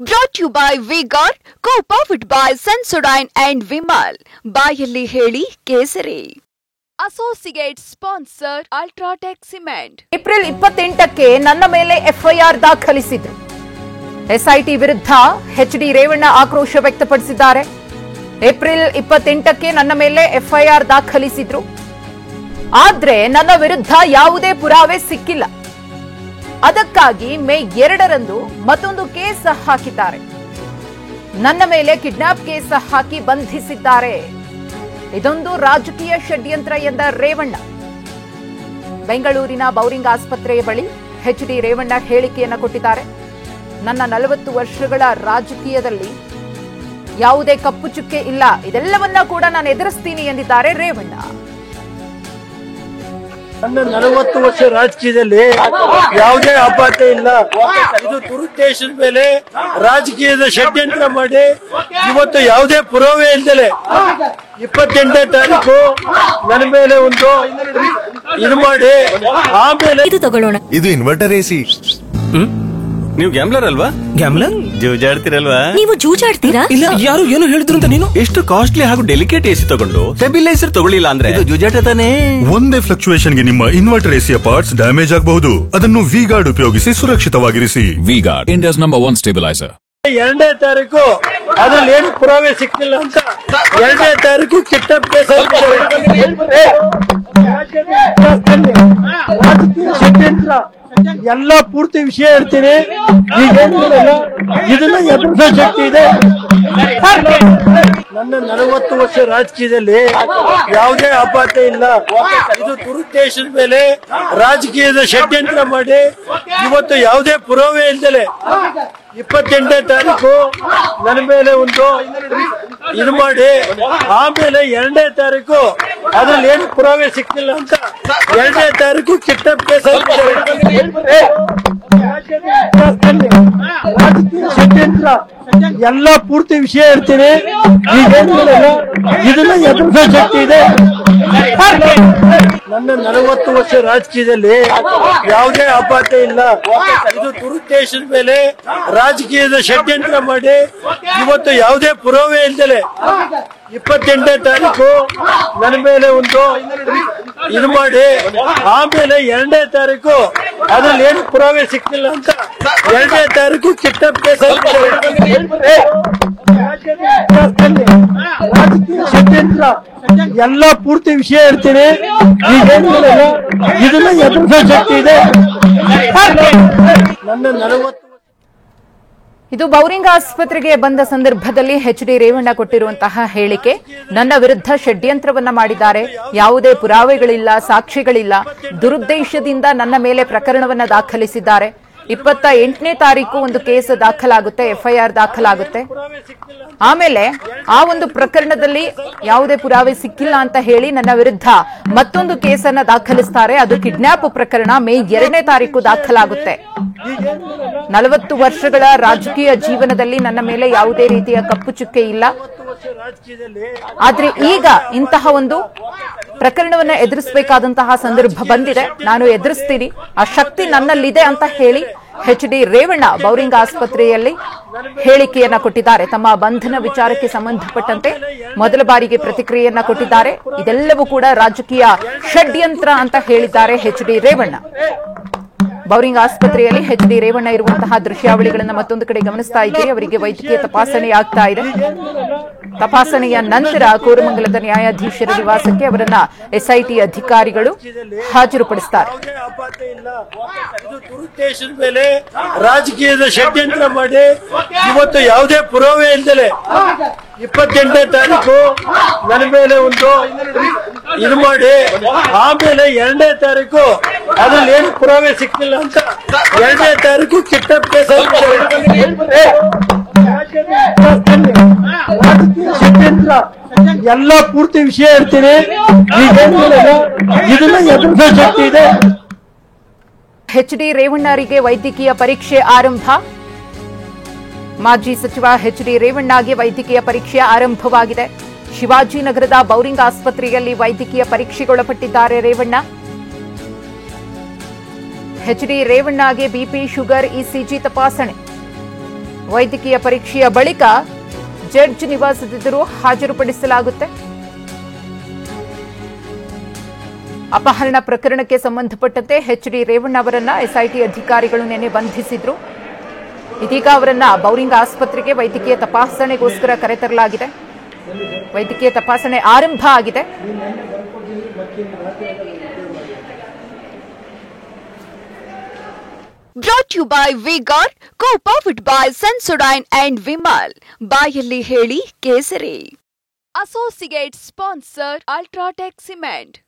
Brought to you by V-Guard, co-powered by Sensodyne and Vimal. ಬಾಯಲ್ಲಿ ಹೇಳಿ Kesari. Associate sponsor UltraTech cement. April 28ಕ್ಕೆ ನನ್ನ ಮೇಲೆ ಎಫ್ಐಆರ್ ದಾಖಲಿಸಿದ್ರು. ಎಸ್ಐಟಿ ವಿರುದ್ಧ ಎಚ್ಡಿ ರೇವಣ್ಣ ಆಕ್ರೋಶ ವ್ಯಕ್ತಪಡಿಸಿದ್ದಾರೆ. ಏಪ್ರಿಲ್ 28ಕ್ಕೆ ನನ್ನ ಮೇಲೆ ಎಫ್ಐಆರ್ ದಾಖಲಿಸಿದ್ರು. ಆದ್ರೆ ನನ್ನ ವಿರುದ್ಧ ಯಾವುದೇ ಪುರಾವೆ ಸಿಕ್ಕಿಲ್ಲ. ಅದಕ್ಕಾಗಿ ಮೇ 2ರಂದು ಮತ್ತೊಂದು ಕೇಸ್ ಹಾಕಿದ್ದಾರೆ. ನನ್ನ ಮೇಲೆ ಕಿಡ್ನಾಪ್ ಕೇಸ್ ಹಾಕಿ ಬಂಧಿಸಿದ್ದಾರೆ. ಇದೊಂದು ರಾಜಕೀಯ ಷಡ್ಯಂತ್ರ ಎಂದ ರೇವಣ್ಣ. ಬೆಂಗಳೂರಿನ ಬೌರಿಂಗ್ ಆಸ್ಪತ್ರೆಯ ಬಳಿ ಎಚ್ಡಿ ರೇವಣ್ಣ ಹೇಳಿಕೆಯನ್ನು ಕೊಟ್ಟಿದ್ದಾರೆ. ನನ್ನ 40 ವರ್ಷಗಳ ರಾಜಕೀಯದಲ್ಲಿ ಯಾವುದೇ ಕಪ್ಪು ಚುಕ್ಕೆ ಇಲ್ಲ, ಇದೆಲ್ಲವನ್ನ ಕೂಡ ನಾನು ಎದುರಿಸ್ತೀನಿ ಎಂದಿದ್ದಾರೆ ರೇವಣ್ಣ. ನನ್ನ 40 ವರ್ಷ ರಾಜಕೀಯದಲ್ಲಿ ಯಾವುದೇ ಆಪಾತ ಇಲ್ಲ. ಇದು ದುರುದ್ದೇಶದ ಮೇಲೆ ರಾಜಕೀಯದ ಷಡ್ಯಂತ್ರ ಮಾಡಿ ಇವತ್ತು ಯಾವುದೇ ಪುರಾವೆ ಇಲ್ಲದೆ 28ನೇ ತಾರೀಕು ನನ್ನ ಮೇಲೆ ಒಂದು ಇದು ಮಾಡಿ ಆಮೇಲೆ ಇದು ತಗೊಳ್ಳೋಣ. ಇದು ಇನ್ವರ್ಟರ್ ಎಸಿ. ನೀವು ಗ್ಯಾಮ್ಲರ್ ಅಲ್ವಾ? ಗ್ಯಾಮ್ಲರ್ ಜೂಜಾಡ್ತಿರಲ್ವಾ? ನೀವು ಜೂಜಾಡ್ತೀರಾ? ಇಲ್ಲ, ಯಾರು ಏನು ಹೇಳಿದ್ರು ಅಂತ ನೀನು ಎಷ್ಟು ಕಾಸ್ಟ್ಲಿ ಹಾಗೂ ಡೆಲಿಕೇಟ್ ಎಸಿ ತಗೊಂಡು ಸ್ಟೆಬಿಲೈಸರ್ ತಗೊಳ್ಳಿಲ್ಲ ಅಂದ್ರೆ ಇದು ಜೂಜಾಟ ತಾನೇ. ಒಂದೇ ಫ್ಲಕ್ಚುಯೇಷನ್ ಗೆ ನಿಮ್ಮ ಇನ್ವರ್ಟರ್ ಎಸಿಯ ಪಾರ್ಟ್ಸ್ ಡ್ಯಾಮೇಜ್ ಆಗಬಹುದು. ಅದನ್ನು ವಿ-ಗಾರ್ಡ್ ಉಪಯೋಗಿಸಿ ಸುರಕ್ಷಿತವಾಗಿರಿಸಿ. V-Guard, India's #1 stabiliser. 2ನೇ ತಾರೀಕು ಅದ್ರಲ್ಲಿ ಏನು ಪುರಾವೆ ಸಿಕ್ಕಿಲ್ಲ ಅಂತ 2ನೇ ತಾರೀಕು ಕಿಡ್ನಾಪ್ ಕೇಸ್ ರಾಜಕೀಯ ಷಡ್ಯಂತ್ರ ಎಲ್ಲ ಪೂರ್ತಿ ವಿಷಯ ಹೇಳ್ತೀನಿ. ಈಗೇನಿಲ್ಲ, ಇದನ್ನ ಎದುರಿಸೋ ಶಕ್ತಿ ಇದೆ. ನನ್ನ 40 ವರ್ಷ ರಾಜಕೀಯದಲ್ಲಿ ಯಾವುದೇ ಆಪಾತ ಇಲ್ಲ. ಇದು ದುರುದ್ದೇಶದ ಮೇಲೆ ರಾಜಕೀಯದ ಷಡ್ಯಂತ್ರ ಮಾಡಿ ಇವತ್ತು ಯಾವುದೇ ಪುರಾವೆ ಇಲ್ಲದೆ 28ನೇ ತಾರೀಕು ನನ್ನ ಮೇಲೆ ಒಂದು ಇದು ಮಾಡಿ ಆಮೇಲೆ 2ನೇ ತಾರೀಕು ಅದ್ರಲ್ಲಿ ಏನು ಪುರಾವೆ ಸಿಕ್ಕಿಲ್ಲ ಅಂತ 2ನೇ ತಾರೀಕು ಕಿಡ್ನಾಪ್ ಕೇಸ್ ರಾಜಕೀಯ ಷಡ್ಯಂತ್ರ ಎಲ್ಲ ಪೂರ್ತಿ ವಿಷಯ ಹೇಳ್ತೀನಿ. ಈಗೇನಿಲ್ಲ, ಇದನ್ನ ಎದುರಿಸೋ ಶಕ್ತಿ ಇದೆ. ನನ್ನ 40 ವರ್ಷ ರಾಜಕೀಯದಲ್ಲಿ ಯಾವುದೇ ಆಪಾತ ಇಲ್ಲ. ಇದು ದುರುದ್ದೇಶದ ಮೇಲೆ ರಾಜಕೀಯದ ಷಡ್ಯಂತ್ರ ಮಾಡಿ ಇವತ್ತು ಯಾವುದೇ ಪುರಾವೆ ಇಲ್ಲದೆ 28ನೇ ತಾರೀಕು ನನ್ನ ಮೇಲೆ ಒಂದು ಇದು ಮಾಡಿ ಆಮೇಲೆ 2ನೇ ತಾರೀಕು ಅದ್ರಲ್ಲಿ ಏನು ಪುರಾವೆ ಸಿಕ್ಕಿಲ್ಲ ಅಂತ 2ನೇ ತಾರೀಕು ಕಿಡ್ನಾಪ್ ಕೇಸ್ ರಾಜಕೀಯ ಷಡ್ಯಂತ್ರ ಎಲ್ಲ ಪೂರ್ತಿ ವಿಷಯ ಹೇಳ್ತೀನಿ. ಈಗೇನಿಲ್ಲ, ಇದನ್ನ ಎದುರಿಸೋ ಶಕ್ತಿ ಇದೆ. ನನ್ನ 40 ಇದು ಬೌರಿಂಗ್ ಆಸ್ಪತ್ರೆಗೆ ಬಂದ ಸಂದರ್ಭದಲ್ಲಿ ಎಚ್ಡಿ ರೇವಣ್ಣ ಕೊಟ್ಟಿರುವಂತಹ ಹೇಳಿಕೆ. ನನ್ನ ವಿರುದ್ಧ ಷಡ್ಯಂತ್ರವನ್ನ ಮಾಡಿದ್ದಾರೆ, ಯಾವುದೇ ಪುರಾವೆಗಳಿಲ್ಲ, ಸಾಕ್ಷಿಗಳಿಲ್ಲ, ದುರುದ್ದೇಶದಿಂದ ನನ್ನ ಮೇಲೆ ಪ್ರಕರಣವನ್ನ ದಾಖಲಿಸಿದ್ದಾರೆ. 28ನೇ ತಾರೀಕು ಒಂದು ಕೇಸ್ ದಾಖಲಾಗುತ್ತೆ, ಎಫ್ಐಆರ್ ದಾಖಲಾಗುತ್ತೆ. ಆಮೇಲೆ ಆ ಒಂದು ಪ್ರಕರಣದಲ್ಲಿ ಯಾವುದೇ ಪುರಾವೆ ಸಿಕ್ಕಿಲ್ಲ ಅಂತ ಹೇಳಿ ನನ್ನ ವಿರುದ್ಧ ಮತ್ತೊಂದು ಕೇಸನ್ನ ದಾಖಲಿಸ್ತಾರೆ. ಅದು ಕಿಡ್ನಾಪ್ ಪ್ರಕರಣ ಮೇ 2ನೇ ತಾರೀಕು ದಾಖಲಾಗುತ್ತೆ. 40 ವರ್ಷಗಳ ರಾಜಕೀಯ ಜೀವನದಲ್ಲಿ ನನ್ನ ಮೇಲೆ ಯಾವುದೇ ರೀತಿಯ ಕಪ್ಪು ಚುಕ್ಕೆ ಇಲ್ಲ. ಆದ್ರೆ ಈಗ ಇಂತಹ ಒಂದು ಪ್ರಕರಣವನ್ನ ಎದುರಿಸಬೇಕಾದಂತಹ ಸಂದರ್ಭ ಬಂದಿದೆ. ನಾನು ಎದುರಿಸ್ತೀನಿ, ಆ ಶಕ್ತಿ ನನ್ನಲ್ಲಿದೆ ಅಂತ ಹೇಳಿ ಎಚ್ಡಿ ರೇವಣ್ಣ ಬೌರಿಂಗ್ ಆಸ್ಪತ್ರೆಯಲ್ಲಿ ಹೇಳಿಕೆಯನ್ನ ಕೊಟ್ಟಿದ್ದಾರೆ. ತಮ್ಮ ಬಂಧನ ವಿಚಾರಕ್ಕೆ ಸಂಬಂಧಪಟ್ಟಂತೆ ಮೊದಲ ಬಾರಿಗೆ ಪ್ರತಿಕ್ರಿಯೆಯನ್ನ ಕೊಟ್ಟಿದ್ದಾರೆ. ಇದೆಲ್ಲವೂ ಕೂಡ ರಾಜಕೀಯ ಷಡ್ಯಂತ್ರ ಅಂತ ಹೇಳಿದ್ದಾರೆ ಎಚ್ಡಿ ರೇವಣ್ಣ. ಬೌರಿಂಗ್ ಆಸ್ಪತ್ರೆಯಲ್ಲಿ ಎಚ್ಡಿ ರೇವಣ್ಣ ಇರುವಂತಹ ದೃಶ್ಯಾವಳಿಗಳನ್ನು ಮತ್ತೊಂದು ಕಡೆ ಗಮನಿಸ್ತಾ ಇದ್ದೀರಿ. ಅವರಿಗೆ ವೈದ್ಯಕೀಯ ತಪಾಸಣೆ ಆಗ್ತಾ ಇದೆ. ತಪಾಸಣೆಯ ನಂತರ ಕೋರಮಂಗಲದ ನ್ಯಾಯಾಧೀಶರ ನಿವಾಸಕ್ಕೆ ಅವರನ್ನ ಎಸ್ಐಟಿ ಅಧಿಕಾರಿಗಳು ಹಾಜರುಪಡಿಸುತ್ತಾರೆ. ಇದು ದುರುದ್ದೇಶದ ಮೇಲೆ ರಾಜಕೀಯದ ಷಡ್ಯಂತ್ರ ಮಾಡಿ ಇವತ್ತು ಯಾವುದೇ ಪುರಾವೆ ಇಲ್ಲದೆ 28ನೇ ತಾರೀಕು ನನ್ನ ಮೇಲೆ ಒಂದು ಇದು ಮಾಡಿ ಆಮೇಲೆ 2ನೇ ತಾರೀಕು ಅದ್ರಲ್ಲಿ ಏನು ಪುರಾವೆ ಸಿಕ್ಕಿಲ್ಲ ಅಂತ 2ನೇ ತಾರೀಕು ಕಿಡ್ನಾಪ್ ಕೇಸ್ ರಾಜಕೀಯ ಷಡ್ಯಂತ್ರ ಎಲ್ಲ ಪೂರ್ತಿ ವಿಷಯ ಹೇಳ್ತೀನಿ. ಈಗೇನಿಲ್ಲ, ಇದನ್ನ ಎದುರಿಸೋ ಶಕ್ತಿ ಇದೆ. ಎಚ್ಡಿ ರೇವಣ್ಣರಿಗೆ ವೈದ್ಯಕೀಯ ಪರೀಕ್ಷೆ ಆರಂಭ. ಮಾಜಿ ಸಚಿವ ಎಚ್ಡಿ ರೇವಣ್ಣಗೆ ವೈದ್ಯಕೀಯ ಪರೀಕ್ಷೆ ಆರಂಭವಾಗಿದೆ. ಶಿವಾಜಿನಗರದ ಬೌರಿಂಗ್ ಆಸ್ಪತ್ರೆಯಲ್ಲಿ ವೈದ್ಯಕೀಯ ಪರೀಕ್ಷೆಗೊಳಪಟ್ಟಿದ್ದಾರೆ ರೇವಣ್ಣ. ಎಚ್ಡಿ ರೇವಣ್ಣಗೆ ಬಿಪಿ, ಶುಗರ್, ಇಸಿಜಿ ತಪಾಸಣೆ. ವೈದ್ಯಕೀಯ ಪರೀಕ್ಷೆಯ ಬಳಿಕ ಜಡ್ಜ್ ನಿವಾಸದೆದುರು ಹಾಜರುಪಡಿಸಲಾಗುತ್ತೆ. ಅಪಹರಣ ಪ್ರಕರಣಕ್ಕೆ ಸಂಬಂಧಪಟ್ಟಂತೆ ಎಚ್.ಡಿ. ರೇವಣ್ಣ ಅವರನ್ನ ಎಸ್ಐಟಿ ಅಧಿಕಾರಿಗಳು ನಿನ್ನೆ ಬಂಧಿಸಿದ್ರು. ಇದೀಗ ಅವರನ್ನ ಬೌರಿಂಗ್ ಆಸ್ಪತ್ರೆಗೆ ವೈದ್ಯಕೀಯ ತಪಾಸಣೆಗೋಸ್ಕರ ಕರೆತರಲಾಗಿದೆ. ವೈದ್ಯಕೀಯ ತಪಾಸಣೆ ಆರಂಭ ಆಗಿದೆ. Brought to you by V-Guard, co-powered by Sensodyne and Vimal. ಬಾಯಲ್ಲಿ ಹೇಳಿ ಕೇಸರಿ. Associate sponsor Ultratech Cement.